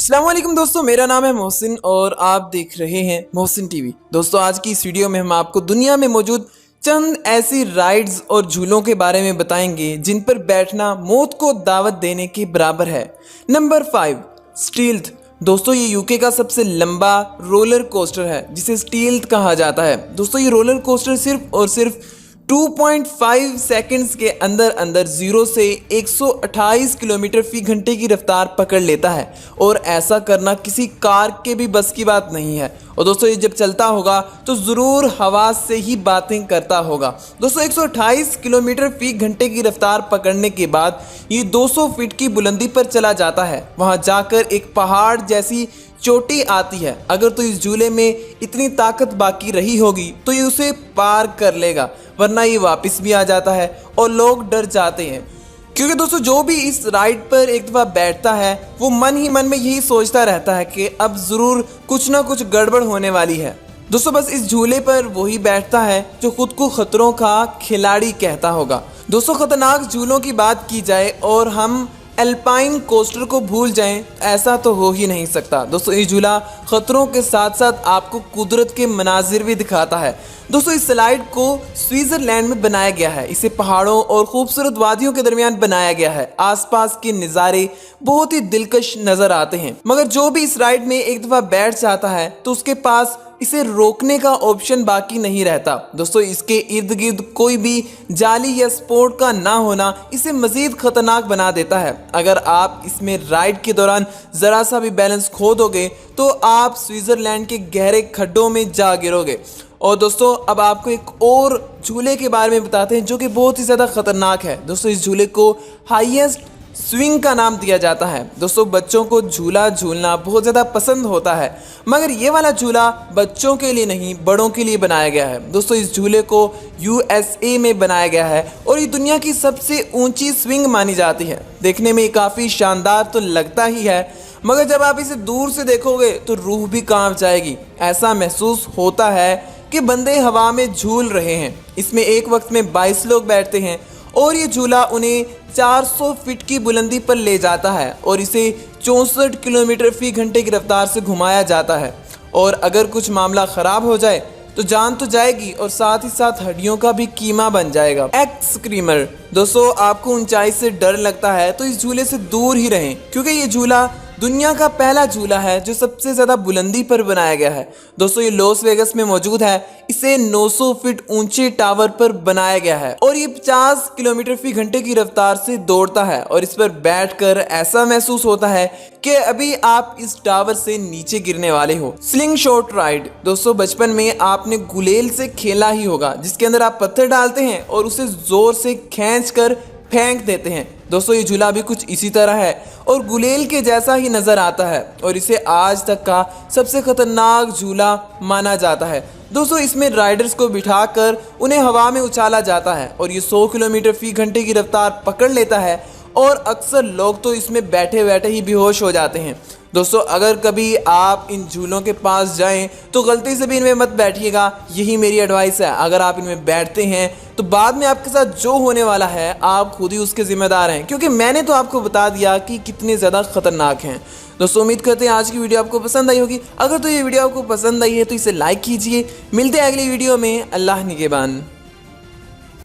अस्सलाम वालेकुम दोस्तों, मेरा नाम है मोहसिन और आप देख रहे हैं मोहसिन टीवी। दोस्तों, आज की इस वीडियो में हम आपको दुनिया में मौजूद चंद ऐसी राइड्स और झूलों के बारे में बताएंगे जिन पर बैठना मौत को दावत देने के बराबर है। Number 5, stealth. दोस्तों, ये यूके का सबसे लंबा रोलर कोस्टर है जिसे स्टील्थ कहा जाता है। दोस्तों, ये रोलर कोस्टर सिर्फ और सिर्फ 2.5 सेकंड्स के अंदर अंदर 0 से 128 किलोमीटर फी घंटे की रफ्तार पकड़ लेता है और ऐसा करना किसी कार के भी बस की बात नहीं है। और दोस्तों, ये जब चलता होगा तो ज़रूर हवा से ही बातें करता होगा। दोस्तों, 128 किलोमीटर फी घंटे की रफ्तार पकड़ने के बाद ये 200 फीट की बुलंदी पर चला जाता है। वहाँ जाकर एक पहाड़ जैसी चोटी आती है। अगर तो इस झूले में इतनी ताकत बाकी रही होगी तो ये उसे पार कर लेगा, वरना ये वापस भी आ जाता है और लोग डर जाते हैं। क्योंकि दोस्तों, जो भी इस राइड पर एक दफ़ा बैठता है वो मन ही मन में यही सोचता रहता है कि अब ज़रूर कुछ ना कुछ गड़बड़ होने वाली है। दोस्तों, बस इस झूले पर वही बैठता है जो खुद को खतरों का खिलाड़ी कहता होगा। दोस्तों, खतरनाक झूलों की बात की जाए और हम एल्पाइन कोस्टर को भूल जाएं, ऐसा तो हो ही नहीं सकता। दोस्तों, ये झूला खतरों के साथ साथ आपको कुदरत के मनाजिर भी दिखाता है। दोस्तों, इस स्लाइड को स्विट्जरलैंड में बनाया गया है। इसे पहाड़ों और खूबसूरत वादियों के दरमियान बनाया गया है। आसपास के नज़ारे बहुत ही दिलकश नज़र आते हैं, मगर जो भी इस राइड में एक दफ़ा बैठ जाता है तो उसके पास इसे रोकने का ऑप्शन बाकी नहीं रहता। दोस्तों, इसके इर्द गिर्द कोई भी जाली या स्पोर्ट का ना होना इसे मज़ीद ख़तरनाक बना देता है। अगर आप इसमें राइड के दौरान ज़रा सा भी बैलेंस खो दोगे तो आप स्विट्ज़रलैंड के गहरे खड्डों में जा गिरोगे। और दोस्तों, अब आपको एक और झूले के बारे में बताते हैं जो कि बहुत ही ज़्यादा ख़तरनाक है। दोस्तों, इस झूले को हाईएस्ट स्विंग का नाम दिया जाता है। दोस्तों, बच्चों को झूला झूलना बहुत ज़्यादा पसंद होता है, मगर ये वाला झूला बच्चों के लिए नहीं, बड़ों के लिए बनाया गया है। दोस्तों, इस झूले को USA में बनाया गया है और ये दुनिया की सबसे ऊंची स्विंग मानी जाती है। देखने में काफ़ी शानदार तो लगता ही है, मगर जब आप इसे दूर से देखोगे तो रूह भी कांप जाएगी। ऐसा महसूस होता है कि बंदे हवा में झूल रहे हैं। इसमें एक वक्त में 22 लोग बैठते हैं और ये झूला उन्हें 400 फीट की बुलंदी पर ले जाता है और इसे 64 किलोमीटर फी घंटे की रफ्तार से घुमाया जाता है। और अगर कुछ मामला ख़राब हो जाए तो जान तो जाएगी और साथ ही साथ हड्डियों का भी कीमा बन जाएगा। X screamer. दोस्तों, आपको ऊंचाई से डर लगता है तो इस झूले से दूर ही रहें, क्योंकि ये झूला दुनिया का पहला झूला है जो सबसे ज़्यादा बुलंदी पर बनाया गया है। दोस्तों, ये लॉस वेगस में मौजूद है। इसे 900 फीट ऊंचे टावर पर बनाया गया है और ये 50 किलोमीटर फी घंटे की रफ्तार से दौड़ता है। और इस पर बैठकर ऐसा महसूस होता है कि अभी आप इस टावर से नीचे गिरने वाले हो। Sling shot ride. दोस्तों, बचपन में आपने गुलेल से खेला ही होगा, जिसके अंदर आप पत्थर डालते हैं और उसे जोर से खींच कर फेंक देते हैं। दोस्तों, ये झूला भी कुछ इसी तरह है और गुलेल के जैसा ही नज़र आता है और इसे आज तक का सबसे ख़तरनाक झूला माना जाता है। दोस्तों, इसमें राइडर्स को बिठाकर उन्हें हवा में उछाला जाता है और ये 100 किलोमीटर फी घंटे की रफ्तार पकड़ लेता है और अक्सर लोग तो इसमें बैठे बैठे ही बेहोश हो जाते हैं। दोस्तों, अगर कभी आप इन झूलों के पास जाएं तो गलती से भी इनमें मत बैठिएगा, यही मेरी एडवाइस है। अगर आप इनमें बैठते हैं तो बाद में आपके साथ जो होने वाला है आप खुद ही उसके ज़िम्मेदार हैं, क्योंकि मैंने तो आपको बता दिया कि कितने ज़्यादा ख़तरनाक हैं। दोस्तों, उम्मीद करते हैं आज की वीडियो आपको पसंद आई होगी। अगर तो ये वीडियो आपको पसंद आई है तो इसे लाइक कीजिए। मिलते हैं अगली वीडियो में। अल्लाह निगहबान।